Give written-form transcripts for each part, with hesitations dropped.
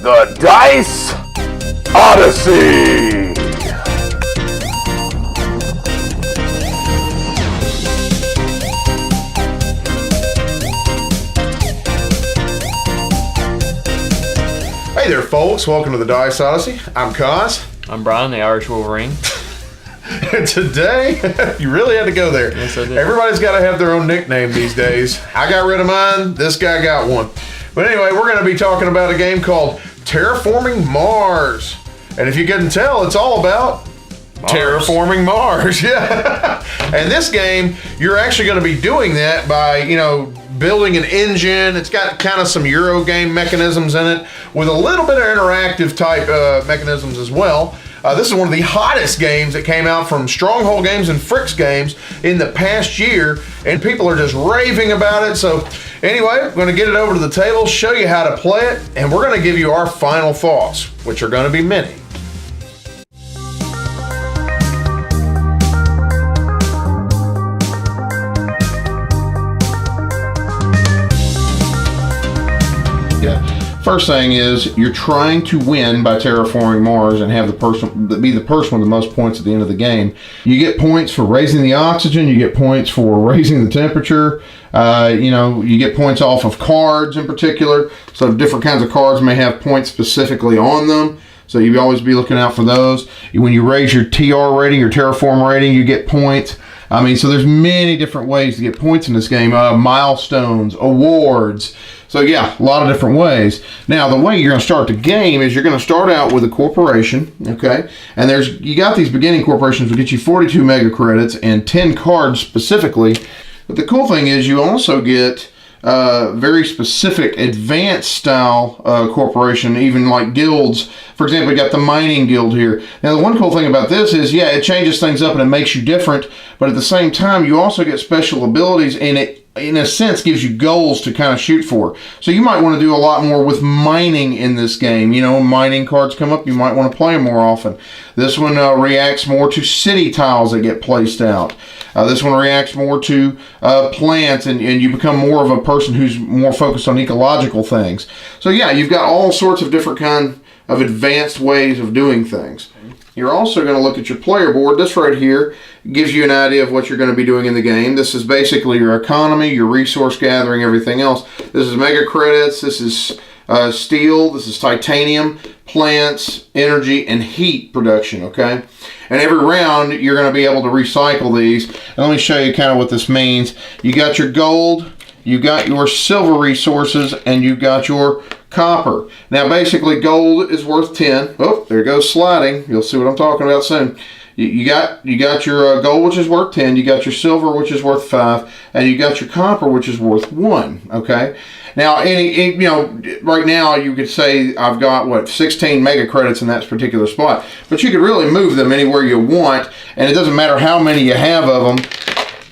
The Dice Odyssey! Hey there, folks. Welcome to the Dice Odyssey. I'm Kaz. I'm Brian, the Irish Wolverine. And today, you really had to go there. Yes, I did. Everybody's got to have their own nickname these days. I got rid of mine. This guy got one. But anyway, we're going to be talking about a game called Terraforming Mars. And if you couldn't tell, it's all about Terraforming Mars. Yeah. And this game, you're actually going to be doing that by, building an engine. It's got kind of some Euro game mechanisms in it with a little bit of interactive type mechanisms as well. This is one of the hottest games that came out from Stronghold Games and Fricks Games in the past year, and people are just raving about it. So anyway, we're going to get it over to the table, show you how to play it, and we're going to give you our final thoughts, which are going to be many. First thing is you're trying to win by terraforming Mars and have be the person with the most points at the end of the game. You get points for raising the oxygen. You get points for raising the temperature. You get points off of cards in particular. So different kinds of cards may have points specifically on them. So you always be looking out for those. When you raise your TR rating, your terraform rating, you get points. So there's many different ways to get points in this game. Milestones, awards. So yeah, a lot of different ways. Now, the way you're going to start the game is you're going to start out with a corporation, okay? And you got these beginning corporations will get you 42 mega credits and 10 cards specifically. But the cool thing is you also get very specific advanced style corporation, even like guilds. For example, you got the mining guild here. Now, the one cool thing about this is, yeah, it changes things up and it makes you different, but at the same time, you also get special abilities, and it, in a sense, gives you goals to kind of shoot for. So you might want to do a lot more with mining in this game. Mining cards come up, you might want to play them more often. This one reacts more to city tiles that get placed out. This one reacts more to plants, and you become more of a person who's more focused on ecological things. So yeah, you've got all sorts of different kind of advanced ways of doing things. You're also going to look at your player board. This right here gives you an idea of what you're going to be doing in the game. This is basically your economy, your resource gathering, everything else. This is mega credits. This is steel. This is titanium, plants, energy, and heat production, okay? And every round, you're going to be able to recycle these. And let me show you kind of what this means. You got your gold, you got your silver resources, and you got your copper. Now, basically, gold is worth 10. Oh, there goes sliding. You'll see what I'm talking about soon. You got your gold, which is worth 10. You got your silver, which is worth 5, and you got your copper, which is worth 1. Okay. Now, right now you could say I've got 16 mega credits in that particular spot, but you could really move them anywhere you want, and it doesn't matter how many you have of them.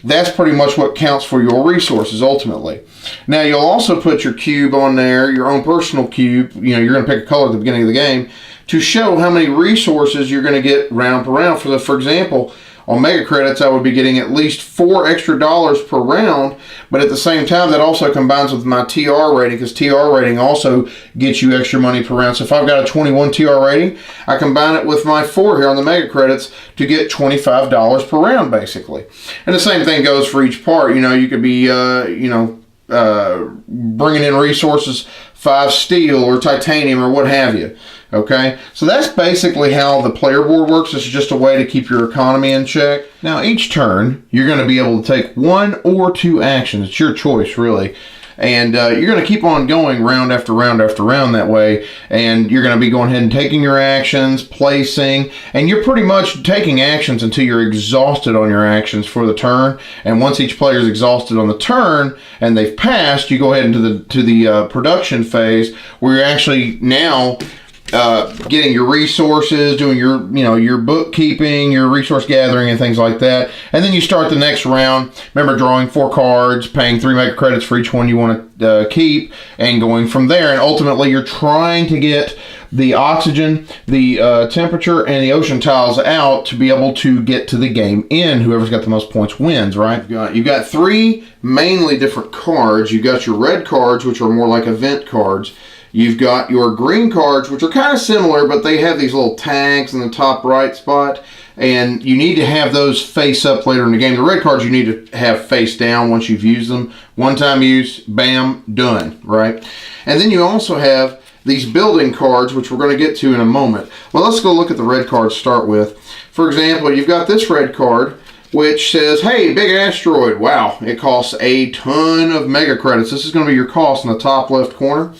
That's pretty much what counts for your resources ultimately. Now, you'll also put your cube on there, your own personal cube. You're going to pick a color at the beginning of the game to show how many resources you're going to get round per round. For example, on mega credits, I would be getting at least $4 extra per round, but at the same time, that also combines with my TR rating, because TR rating also gets you extra money per round. So if I've got a 21 TR rating, I combine it with my 4 here on the mega credits to get $25 per round, basically. And the same thing goes for each part. You could be, bringing in resources, 5 steel or titanium or what have you. Okay, so that's basically how the player board works. It's just a way to keep your economy in check. Now, each turn, you're going to be able to take 1 or 2 actions. It's your choice, really. And you're going to keep on going round after round after round that way. And you're going to be going ahead and taking your actions, placing, and you're pretty much taking actions until you're exhausted on your actions for the turn. And once each player is exhausted on the turn and they've passed, you go ahead into the production phase, where you're actually now getting your resources, doing your bookkeeping, your resource gathering, and things like that. And then you start the next round. Remember, drawing 4 cards, paying 3 mega credits for each one you want to keep, and going from there. And ultimately, you're trying to get the oxygen, the temperature, and the ocean tiles out to be able to get to the game end. Whoever's got the most points wins, right? You've got 3 mainly different cards. You've got your red cards, which are more like event cards. You've got your green cards, which are kind of similar, but they have these little tags in the top right spot, and you need to have those face up later in the game. The red cards you need to have face down once you've used them. One time use, bam, done, right? And then you also have these building cards, which we're going to get to in a moment. Well, let's go look at the red cards to start with. For example, you've got this red card, which says, hey, big asteroid. Wow, it costs a ton of mega credits. This is going to be your cost in the top left corner.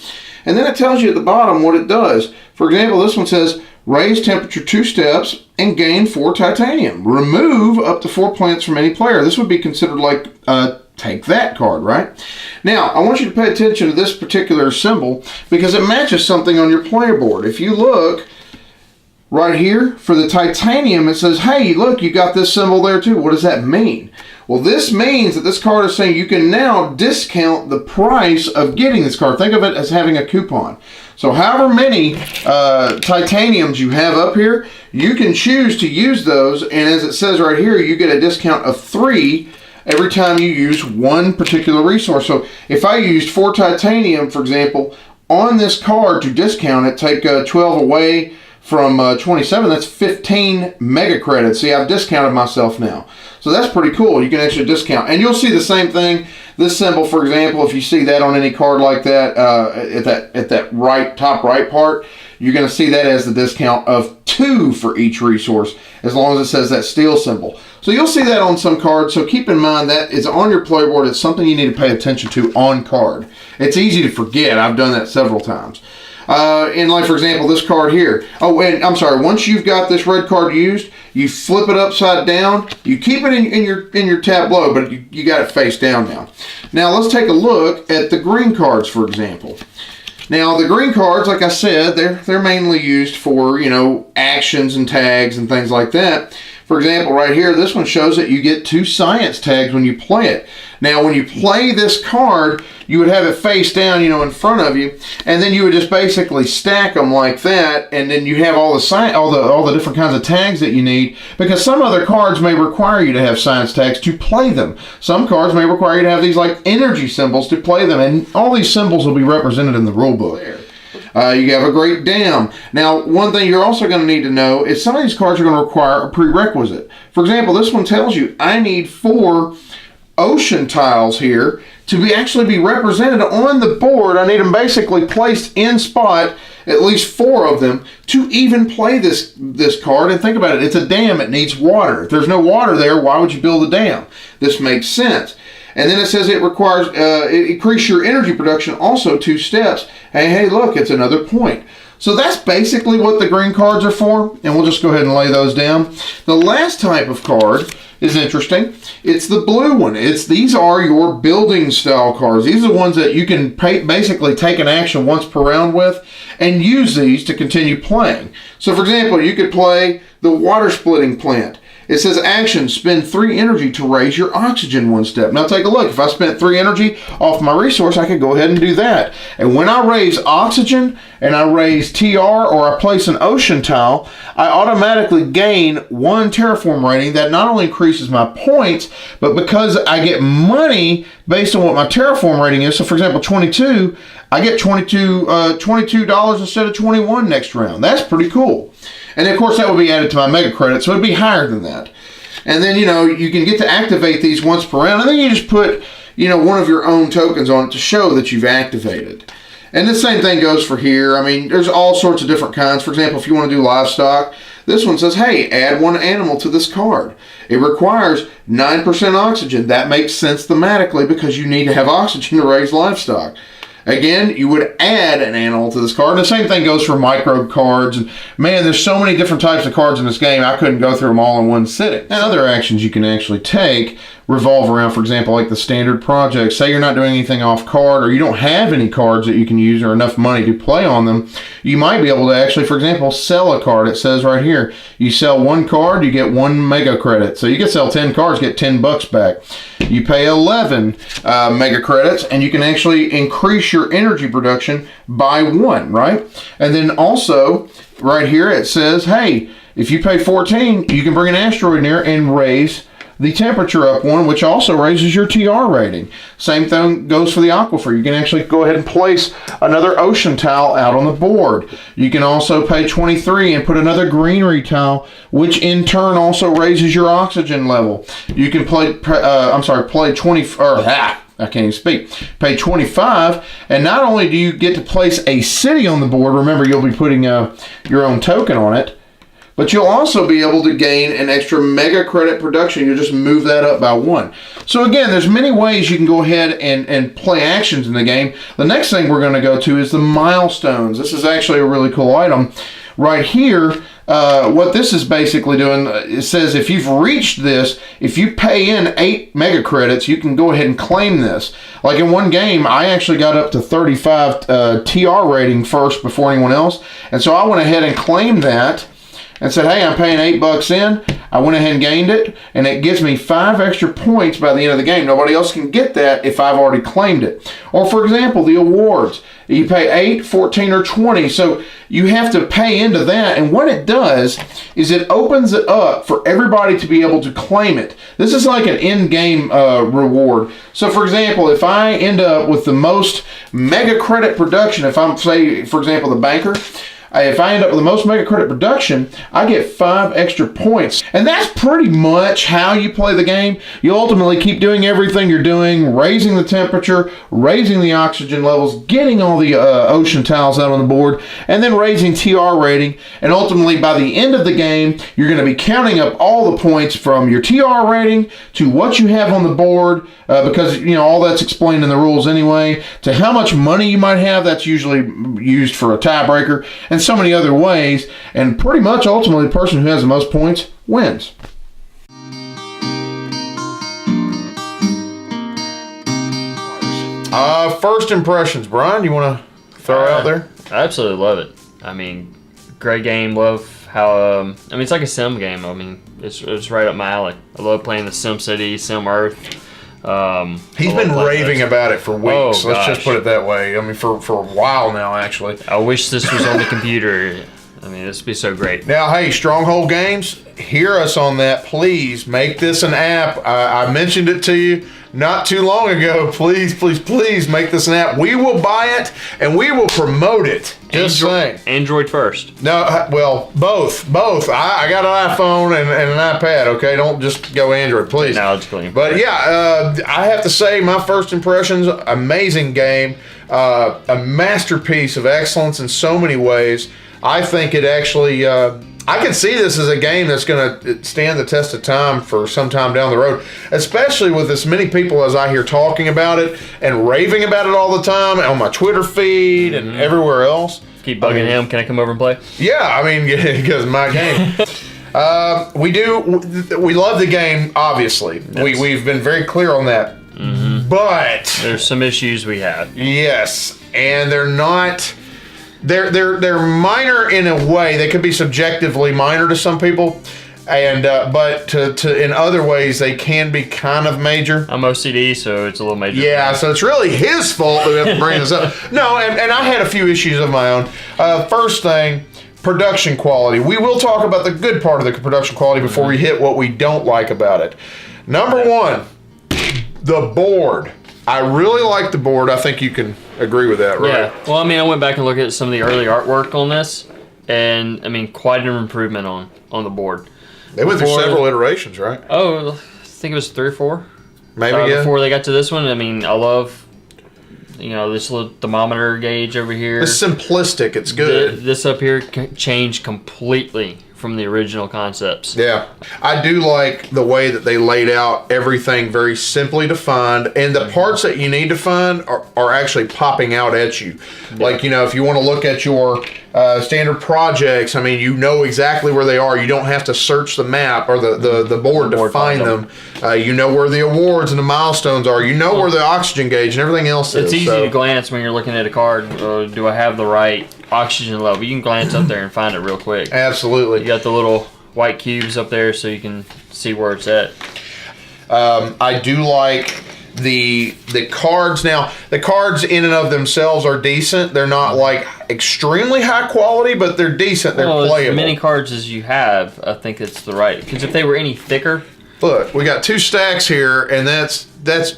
And then it tells you at the bottom what it does. For example, this one says, raise temperature 2 steps and gain 4 titanium. Remove up to 4 plants from any player. This would be considered like take that card, right? Now, I want you to pay attention to this particular symbol because it matches something on your player board. If you look right here for the titanium, it says, hey, look, you got this symbol there too. What does that mean? Well, this means that this card is saying you can now discount the price of getting this card. Think of it as having a coupon. So however many titaniums you have up here, you can choose to use those. And as it says right here, you get a discount of 3 every time you use one particular resource. So if I used 4 titanium, for example, on this card to discount it, take 12 away from 27, that's 15 mega credits. See, I've discounted myself now. So that's pretty cool. You can actually discount. And you'll see the same thing. This symbol, for example, if you see that on any card like that, at that right top right part, you're going to see that as the discount of 2 for each resource, as long as it says that steel symbol. So you'll see that on some cards. So keep in mind that is on your player board. It's something you need to pay attention to on card. It's easy to forget. I've done that several times. And like, for example, this card here. Oh, and I'm sorry. Once you've got this red card used, you flip it upside down. You keep it in your tableau, but you got it face down now. Now let's take a look at the green cards, for example. Now the green cards, like I said, they're mainly used for, you know, actions and tags and things like that. For example, right here, this one shows that you get 2 science tags when you play it. Now, when you play this card, you would have it face down, you know, in front of you, and then you would just basically stack them like that, and then you have all the different kinds of tags that you need, because some other cards may require you to have science tags to play them. Some cards may require you to have these like energy symbols to play them, and all these symbols will be represented in the rule book. You have a great dam. Now, one thing you're also going to need to know is some of these cards are going to require a prerequisite. For example, this one tells you I need 4 ocean tiles here to actually be represented on the board. I need them basically placed in spot, at least 4 of them, to even play this card. And think about it, it's a dam, it needs water. If there's no water there, why would you build a dam? This makes sense. And then it says it requires, increase your energy production also 2 steps. Hey, look, it's another point. So that's basically what the green cards are for, and we'll just go ahead and lay those down. The last type of card is interesting. It's the blue one. These are your building style cards. These are the ones that you can basically take an action once per round with and use these to continue playing. So for example, you could play the water splitting plant. It says action, spend 3 energy to raise your oxygen 1 step. Now take a look. If I spent 3 energy off my resource, I could go ahead and do that. And when I raise oxygen and I raise TR or I place an ocean tile, I automatically gain 1 terraform rating. That not only increases my points, but because I get money based on what my terraform rating is. So for example, 22, I get $22 instead of 21 next round. That's pretty cool. And of course that would be added to my mega credit, so it'd be higher than that. And then, you know, you can get to activate these once per round, and then you just put, you know, one of your own tokens on it to show that you've activated. And the same thing goes for here. I mean, there's all sorts of different kinds. For example, if you want to do livestock, this one says, hey, add 1 animal to this card. It requires 9% oxygen. That makes sense thematically because you need to have oxygen to raise livestock. Again, you would add an animal to this card. And the same thing goes for micro cards. And man, there's so many different types of cards in this game, I couldn't go through them all in one sitting. And other actions you can actually take revolve around, for example, like the standard project. Say you're not doing anything off card, or you don't have any cards that you can use or enough money to play on them. You might be able to actually, for example, sell a card. It says right here, you sell 1 card, you get 1 mega credit. So you can sell 10 cards, get $10 back. You pay 11 mega credits, and you can actually increase your energy production by 1, right? And then also, right here, it says, hey, if you pay 14, you can bring an asteroid in here and raise the temperature up one, which also raises your TR rating. Same thing goes for the aquifer. You can actually go ahead and place another ocean tile out on the board. You can also pay 23 and put another greenery tile, which in turn also raises your oxygen level. You can play 20, I can't even speak. Pay 25, and not only do you get to place a city on the board, remember you'll be putting your own token on it, but you'll also be able to gain an extra mega credit production. You'll just move that up by 1. So again, there's many ways you can go ahead and play actions in the game. The next thing we're going to go to is the milestones. This is actually a really cool item. Right here, what this is basically doing, it says if you've reached this, if you pay in 8 mega credits, you can go ahead and claim this. Like in one game, I actually got up to 35 TR rating first before anyone else. And so I went ahead and claimed that and said, hey, I'm paying $8 in. I went ahead and gained it, and it gives me 5 extra points by the end of the game. Nobody else can get that if I've already claimed it. Or for example, the awards. You pay 8, 14, or 20. So you have to pay into that. And what it does is it opens it up for everybody to be able to claim it. This is like an in-game reward. So for example, if I end up with the most mega credit production, if I'm, say, for example, the banker, if I end up with the most mega credit production, I get 5 extra points. And that's pretty much how you play the game. You ultimately keep doing everything you're doing, raising the temperature, raising the oxygen levels, getting all the ocean tiles out on the board, and then raising TR rating. And ultimately, by the end of the game, you're going to be counting up all the points from your TR rating to what you have on the board, because all that's explained in the rules anyway, to how much money you might have. That's usually used for a tiebreaker, and so many other ways, and pretty much ultimately the person who has the most points wins. First impressions, Brian, you want to throw out there? I absolutely love it. I mean, great game. Love how it's like a sim game. I mean, it's right up my alley. I love playing the Sim City, Sim Earth. He's been raving about it for weeks. Oh, let's just put it that way. I mean, for a while now, actually. I wish this was on the computer. I mean, this would be so great. Now, hey, Stronghold Games, hear us on that. Please make this an app. I mentioned it to you not too long ago. Please, please, please make this an app. We will buy it and we will promote it. Just saying. Android first. No, well, both. I got an iPhone and an iPad, okay? Don't just go Android, please. No, it's clean. But yeah, I have to say, my first impressions, amazing game. A masterpiece of excellence in so many ways. I think it actually, I can see this as a game that's going to stand the test of time for some time down the road, especially with as many people as I hear talking about it and raving about it all the time on my Twitter feed and everywhere else. Keep bugging him. Can I come over and play? Yeah, I mean, because my game. We love the game, obviously. We've been very clear on that. Mm-hmm. But there's some issues we have. Yes, and they're not. They're minor in a way. They could be subjectively minor to some people, and but to in other ways they can be kind of major. I'm OCD, so it's a little major. Yeah, so it's really his fault that we have to bring this up. No, and I had a few issues of my own. First thing, production quality. We will talk about the good part of the production quality before we hit what we don't like about it. Number one, the board. I really like the board. I think you can agree with that, right? Yeah. Well, I mean, I went back and looked at some of the early artwork on this, and I mean, quite an improvement on the board. They went through several iterations, right? Oh, I think it was 3 or 4. Maybe, yeah. Before they got to this one. I mean, I love, this little thermometer gauge over here. It's simplistic. It's good. This up here changed completely from the original concepts. Yeah. I do like the way that they laid out everything very simply defined, and the parts that you need to find are actually popping out at you. Yeah. Like, if you want to look at your standard projects, I mean, you know exactly where they are. You don't have to search the map or the board to find them. You know where the awards and the milestones are. You know where the oxygen gauge and everything else is. It's easy to glance when you're looking at a card. Do I have the right oxygen level? You can glance up there and find it real quick. Absolutely. You got the little white cubes up there so you can see where it's at. I do like the cards. Now, the cards in and of themselves are decent. They're not like extremely high quality, but they're decent. They're playable. As many cards as you have, I think it's the right. Because if they were any thicker, Look, we got 2 stacks here, and that's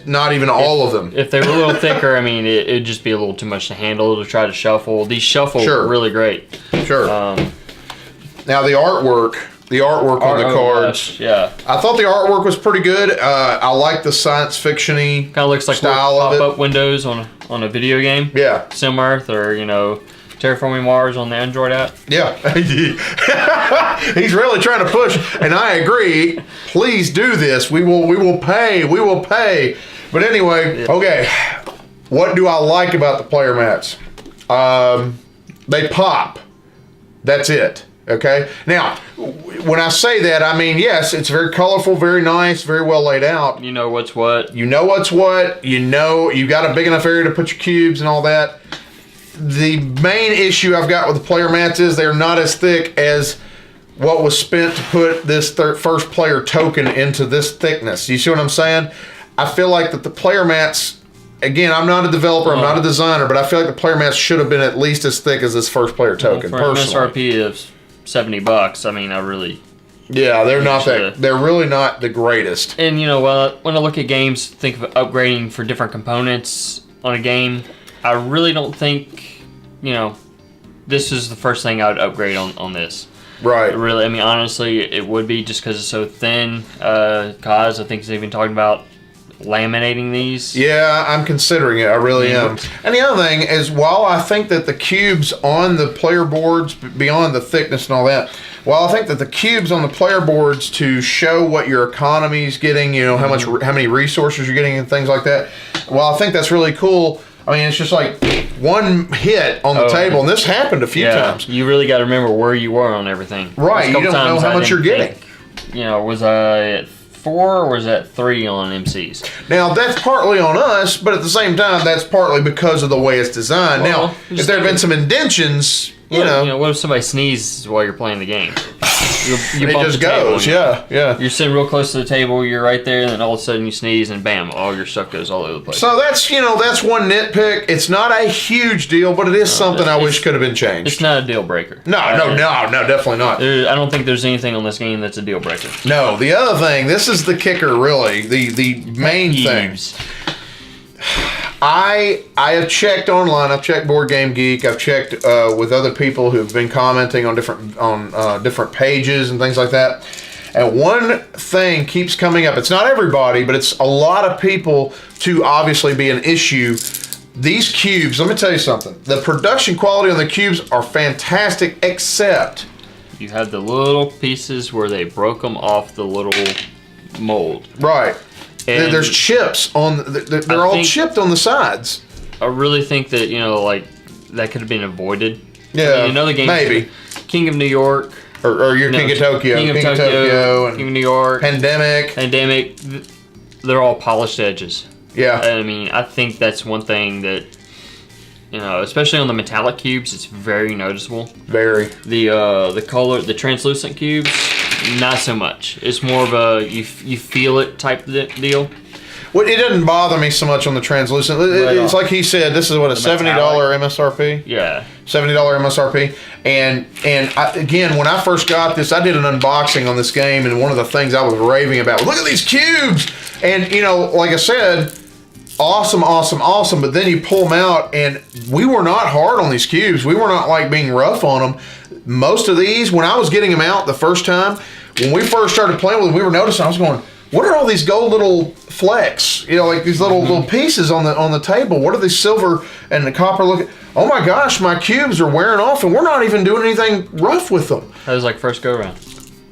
not even all of them. If they were a little thicker, I mean, it'd just be a little too much to handle to try to shuffle. These shuffle really great. Sure. Now the artwork on the cards. Gosh, yeah. I thought the artwork was pretty good. I like the science fiction-y kind of looks like style of it. pop-up windows on a video game. Yeah. Sim-Earth or, Terraforming Mars on the Android app. Yeah. He's really trying to push, and I agree. Please do this. We will pay. We will pay. But anyway, okay. What do I like about the player mats? They pop. That's it. Okay. Now, when I say that, I mean, yes, it's very colorful, very nice, very well laid out. You know what's what. You know what's what. You know you got a big enough area to put your cubes and all that. The main issue I've got with the player mats is they're not as thick as what was spent to put this first player token into this thickness. You see what I'm saying? I feel like that the player mats, again, I'm not a developer, I'm not a designer, but I feel like the player mats should have been at least as thick as this first player token. For an MSRP of $70, I mean, I really... Yeah, they're not that. They're really not the greatest. And when I look at games, think of upgrading for different components on a game. I really don't think, this is the first thing I would upgrade on this. Right. Really, I mean, honestly, it would be just because it's so thin. Kaz, I think, is even talking about laminating these. Yeah, I'm considering it. I really am. And the other thing is, while I think that the cubes on the player boards, beyond the thickness and all that, while I think that the cubes on the player boards to show what your economy is getting, how many resources you're getting and things like that, while I think that's really cool, I mean, it's just like one hit on the table, and this happened a few times. You really got to remember where you were on everything. Right, you don't know how much you're getting. Was I at 4 or was that 3 on MCs? Now, that's partly on us, but at the same time, that's partly because of the way it's designed. Now, if there had been some indentions, what if somebody sneezes while you're playing the game? You it just goes, yeah. You're sitting real close to the table, you're right there, and then all of a sudden you sneeze, and bam, all your stuff goes all over the place. So that's one nitpick. It's not a huge deal, but it is something I wish could have been changed. It's not a deal breaker. No, definitely not. I don't think there's anything on this game that's a deal breaker. No, the other thing, this is the kicker, really, the main thing. I have checked online. I've checked Board Game Geek. I've checked with other people who've been commenting on different pages and things like that. And one thing keeps coming up. It's not everybody, but it's a lot of people to obviously be an issue. These cubes, let me tell you something. The production quality on the cubes are fantastic, except you have the little pieces where they broke them off the little mold. Right. And there's chips on. They're all chipped on the sides. I really think that that could have been avoided. Yeah, the game maybe King of New York or your King of Tokyo, King of Tokyo, and King of New York, Pandemic. They're all polished edges. Yeah, I mean, I think that's one thing that especially on the metallic cubes, it's very noticeable. Very. The color, the translucent cubes. Not so much. It's more of a you feel it type deal. Well, it doesn't bother me so much on the translucent. It's like he said. This is what a $70 MSRP. Yeah, $70 MSRP. And again, when I first got this, I did an unboxing on this game, and one of the things I was raving about was, look at these cubes. And like I said, awesome. But then you pull them out, and we were not hard on these cubes. We were not like being rough on them. Most of these, when I was getting them out the first time, when we first started playing with them, we were noticing, I was going, what are all these gold little flecks? Like these little pieces on the table. What are these silver and the copper looking? Oh my gosh, my cubes are wearing off, and we're not even doing anything rough with them. That was like first go around.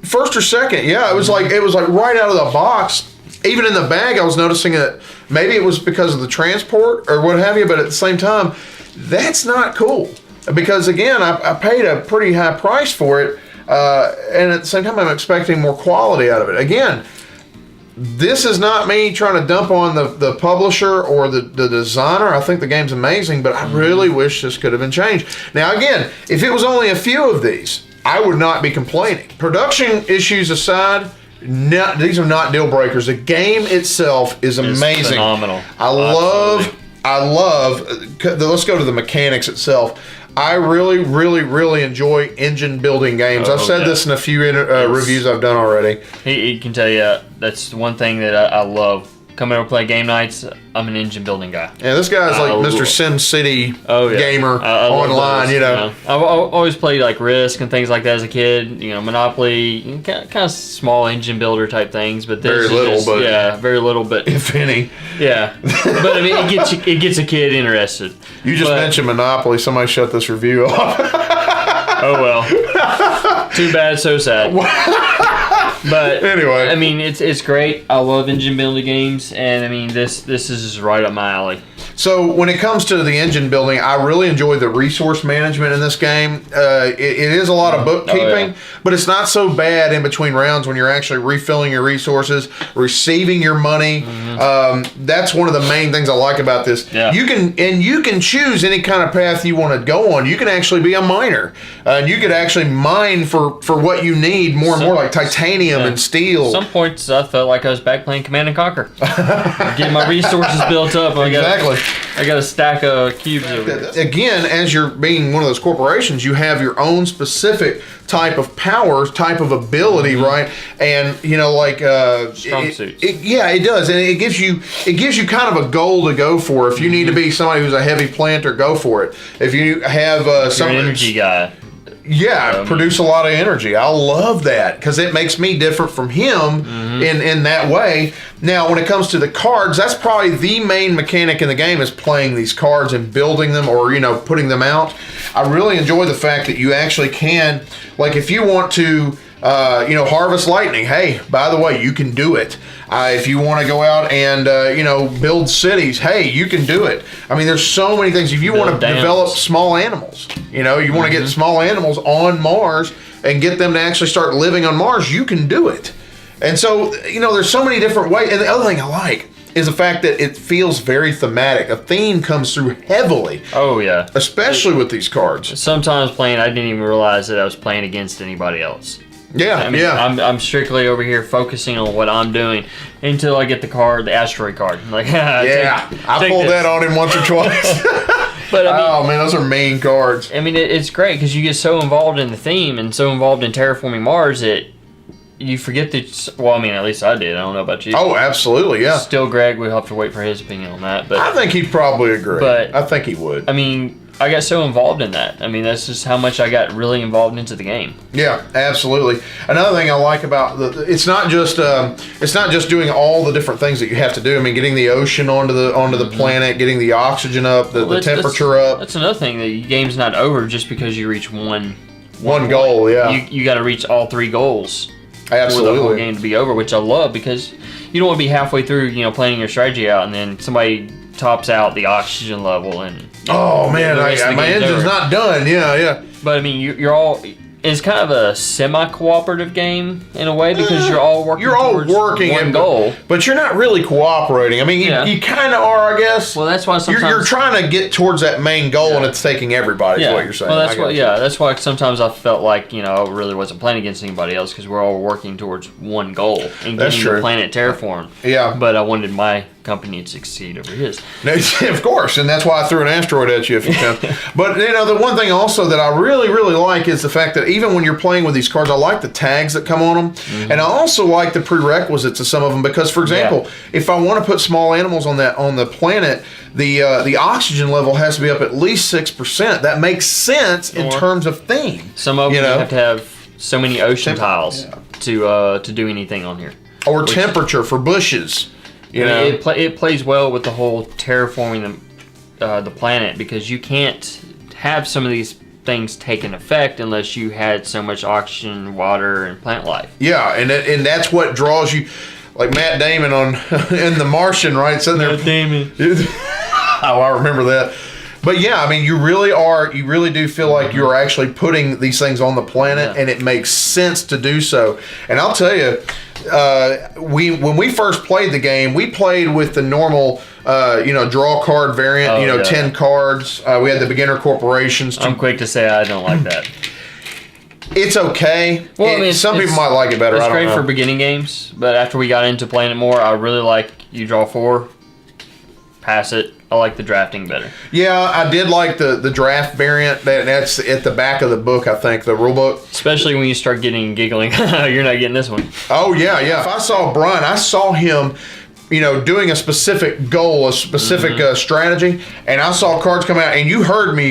First or second, yeah. It was like right out of the box. Even in the bag, I was noticing it. Maybe it was because of the transport or what have you, but at the same time, that's not cool. Because again, I paid a pretty high price for it, and at the same time, I'm expecting more quality out of it. Again, this is not me trying to dump on the publisher or the designer. I think the game's amazing, but I really wish this could have been changed. Now again, if it was only a few of these, I would not be complaining. Production issues aside, these are not deal breakers. The game itself is amazing. It's phenomenal. I love, let's go to the mechanics itself. I really, really, really enjoy engine building games. I've said this in a few reviews I've done already. He can tell you that's one thing that I love. Coming over to play game nights, I'm an engine building guy. Yeah, this guy's like Mr. Sim City gamer I online, those, you know. I've always played like Risk and things like that as a kid, Monopoly, kind of small engine builder type things, but this very little, but if any. Yeah. But I mean it gets a kid interested. You just mentioned Monopoly, somebody shut this review off. Oh well. Too bad, so sad. But anyway, I mean, it's great. I love engine building games, and I mean, this is just right up my alley. So when it comes to the engine building, I really enjoy the resource management in this game. It is a lot of bookkeeping, but it's not so bad in between rounds when you're actually refilling your resources, receiving your money. That's one of the main things I like about this. Yeah. You can choose any kind of path you want to go on. You can actually be a miner, and you could actually mine for what you need more and more, like titanium and steel. At some points, I felt like I was back playing Command and Conquer, getting my resources built up. I got a stack of cubes over here. Again, as you're being one of those corporations, you have your own specific type of power, type of ability, right? And strong suits. It does, and it gives you kind of a goal to go for. If you need to be somebody who's a heavy planter, go for it. If you have some energy guy. Yeah, produce a lot of energy. I love that because it makes me different from him in that way. Now, when it comes to the cards, that's probably the main mechanic in the game is playing these cards and building them or, putting them out. I really enjoy the fact that you actually can, like if you want to, harvest lightning, hey, by the way, you can do it. If you want to go out and, build cities, hey, you can do it. I mean, there's so many things. If you want to develop small animals, you want to get small animals on Mars and get them to actually start living on Mars, you can do it. And so, there's so many different ways. And the other thing I like is the fact that it feels very thematic. A theme comes through heavily. Oh, yeah. Especially with these cards. Sometimes playing, I didn't even realize that I was playing against anybody else. Yeah, I mean, I'm strictly over here focusing on what I'm doing until I get the asteroid card. I'm like, I pulled that on him once or twice. But I mean, oh man, those are mean cards. I mean, it's great because you get so involved in the theme and so involved in terraforming Mars that you forget that. Well, I mean, at least I did. I don't know about you. Oh, absolutely, yeah. Still, Greg, we'll have to wait for his opinion on that. But I think he'd probably agree. But I think he would. I mean, I got so involved in that. I mean, that's just how much I got really involved into the game. Yeah, absolutely. Another thing I like about it's not just doing all the different things that you have to do. I mean, getting the ocean onto the planet, getting the oxygen up, the temperature up. That's another thing. The game's not over just because you reach one goal. Yeah, you got to reach all three goals. Absolutely. For the whole game to be over, which I love because you don't want to be halfway through, planning your strategy out, and then somebody tops out the oxygen level and. Oh man, my engine's not done. Yeah. But I mean, you're all. It's kind of a semi-cooperative game in a way because you're all working. You're all working one goal, but you're not really cooperating. I mean, you kind of are, I guess. Well, that's why sometimes you're trying to get towards that main goal, and it's taking everybody. Is what you're saying. Well, that's why sometimes I felt like I really wasn't playing against anybody else because we're all working towards one goal and getting the planet terraformed. Yeah. But I wanted my company to succeed over his. Of course, and that's why I threw an asteroid at you if you can. But the one thing also that I really, really like is the fact that even when you're playing with these cards, I like the tags that come on them, and I also like the prerequisites of some of them because, for example, if I want to put small animals on the planet, the oxygen level has to be up at least 6%. That makes sense in terms of theme. Some of them you have to have so many ocean tiles to do anything on here, or temperature for bushes. It plays well with the whole terraforming the planet because you can't have some of these things take an effect unless you had so much oxygen, water, and plant life. Yeah, and that's what draws you, like Matt Damon in The Martian, right? Sitting there. Matt Damon. Oh, I remember that. But yeah, I mean, you really do feel like you're actually putting these things on the planet, and it makes sense to do so. And I'll tell you, when we first played the game, we played with the normal, draw card variant. 10 cards. We had the beginner corporations. I'm quick to say I don't like that. It's okay. Well, some people might like it better. It's great for beginning games, but after we got into playing it more, I really like you draw 4. pass it. I like the drafting better. Yeah, I did like the draft variant. That's at the back of the book, I think, the rule book. Especially when you start getting giggling. You're not getting this one. Oh, yeah. If I saw Brian, I saw him, doing a specific goal, a specific strategy, and I saw cards come out, and you heard me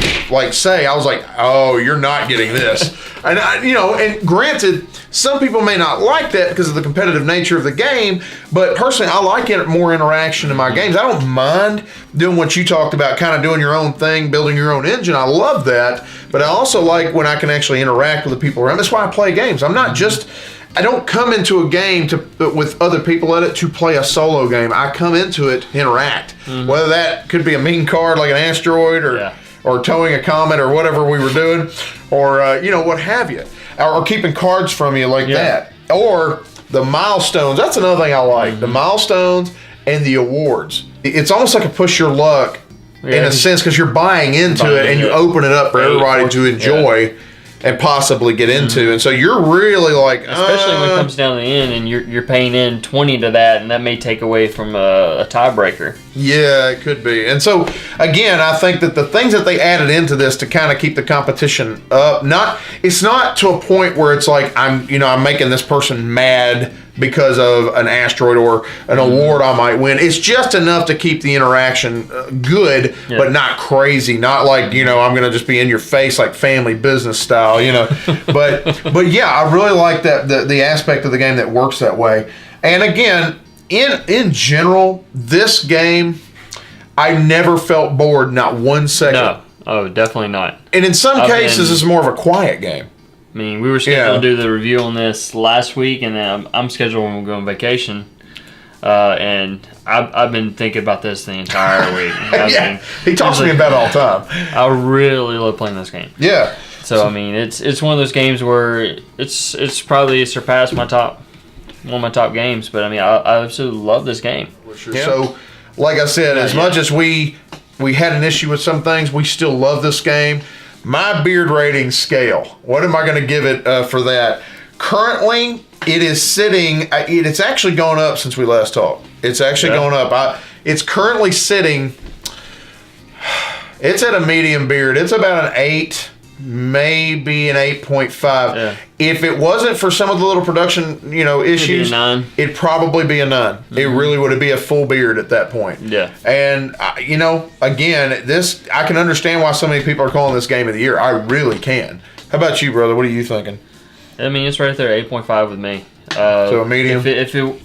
say, I was like, oh, you're not getting this. And and granted, some people may not like that because of the competitive nature of the game, but personally, I like more interaction in my games. I don't mind doing what you talked about, kind of doing your own thing, building your own engine. I love that, but I also like when I can actually interact with the people around. That's why I play games. I don't come into a game with other people in it to play a solo game. I come into it to interact. Whether that could be a mean card like an asteroid or towing a comet or whatever we were doing, or what have you, or keeping cards from you like that, or the milestones. That's another thing I like. The milestones and the awards. It's almost like a push your luck in a sense because you're buying into it and you open it up for everybody to enjoy. And possibly get into, and so you're really especially when it comes down to the end, and you're paying in 20 to that, and that may take away from a tiebreaker. Yeah, it could be. And so again, I think that the things that they added into this to kind of keep the competition up, it's not to a point where it's like I'm making this person mad because of an asteroid or an award I might win. It's just enough to keep the interaction good, but not crazy. Not like, I'm going to just be in your face like Family Business style, But yeah, I really like that the aspect of the game that works that way. And again, in general, this game, I never felt bored, not 1 second. No. Oh, definitely not. And in some cases, it's more of a quiet game. I mean, we were scheduled to do the review on this last week, and then I'm scheduled when we go on vacation. And I've been thinking about this the entire week. He talks to me about it all the time. I really love playing this game. Yeah. So I mean, it's one of those games where it's probably surpassed one of my top games. But I mean, I absolutely love this game. Yeah. So, like I said, as much as we had an issue with some things, we still love this game. My beard rating scale, what am I going to give it for that? Currently, it is sitting, it's actually gone up since we last talked. It's actually gone up. It's currently sitting, it's at a medium beard. It's about an 8, maybe an 8.5. Yeah. If it wasn't for some of the little production, issues, it'd probably be a 9. Mm-hmm. It really would be a full beard at that point. Yeah. And again, I can understand why so many people are calling this game of the year. I really can. How about you, brother? What are you thinking? I mean, it's right there, 8.5 with me. So a medium. If it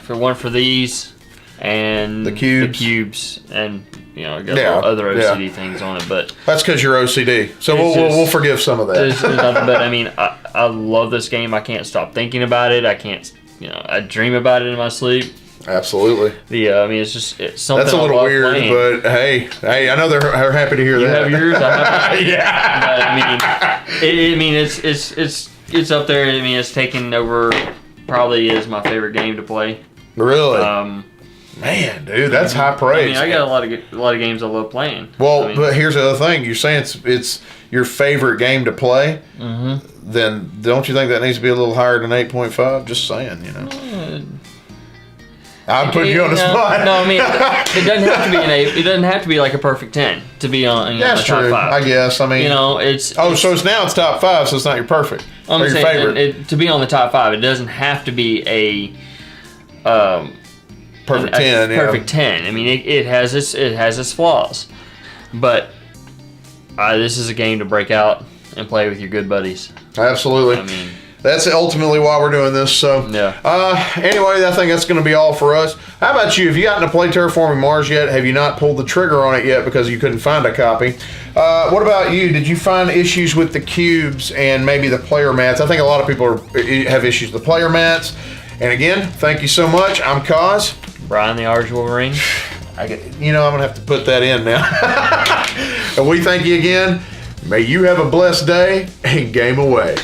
weren't for these and the cubes and other OCD things on it, but that's because you're OCD. So we'll forgive some of that. There's nothing, but I mean, I love this game. I can't stop thinking about it. I can't, I dream about it in my sleep. Absolutely. I mean, it's something. That's a little weird, playing. but hey, I know they're happy to hear that. You have yours. I have mine. Yeah. But it's up there. I mean, it's taken over. Probably is my favorite game to play. Really? Man, dude, that's high praise. I mean, I got a lot of games I love playing. Well, but here's the other thing. You're saying it's your favorite game to play. Mm-hmm. Then don't you think that needs to be a little higher than 8.5? Just saying, I'm putting you on the spot. No, I mean, it doesn't have to be an 8. It doesn't have to be like a perfect 10 to be on. That's top true. 5. I guess. I mean, it's. So it's top 5. So it's not your perfect. I'm or your saying favorite. To be on the top 5, it doesn't have to be a. Perfect 10. Perfect 10. I mean, it has its flaws, but this is a game to break out and play with your good buddies. Absolutely. I mean, that's ultimately why we're doing this. So anyway, I think that's going to be all for us. How about you? Have you gotten to play Terraforming Mars yet? Have you not pulled the trigger on it yet because you couldn't find a copy? What about you? Did you find issues with the cubes and maybe the player mats? I think a lot of people have issues with the player mats. And again, thank you so much. I'm Kaz. Brian the Orange Wolverine. I'm gonna have to put that in now. And we thank you again. May you have a blessed day and game away.